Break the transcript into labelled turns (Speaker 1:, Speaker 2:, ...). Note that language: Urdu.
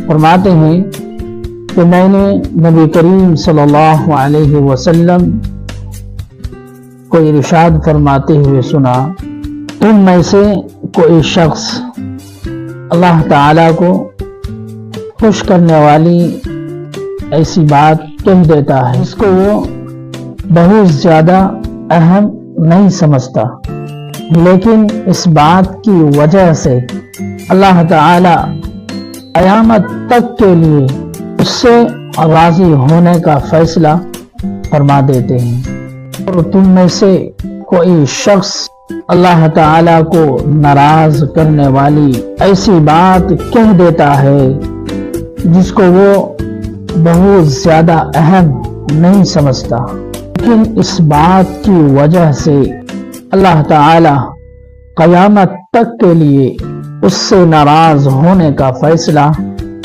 Speaker 1: فرماتے ہیں کہ میں نے نبی کریم صلی اللہ علیہ وسلم کو ارشاد فرماتے ہوئے سنا، تم میں سے کوئی شخص اللہ تعالیٰ کو خوش کرنے والی ایسی بات کہہ دیتا ہے جس کو وہ بہت زیادہ اہم نہیں سمجھتا، لیکن اس بات کی وجہ سے اللہ تعالیٰ قیامت تک کے لیے اس سے راضی ہونے کا فیصلہ فرما دیتے ہیں۔ اور تم میں سے کوئی شخص اللہ تعالیٰ کو ناراض کرنے والی ایسی بات کہہ دیتا ہے جس کو وہ بہت زیادہ اہم نہیں سمجھتا، لیکن اس بات کی وجہ سے اللہ تعالیٰ قیامت تک کے لیے اس سے ناراض ہونے کا فیصلہ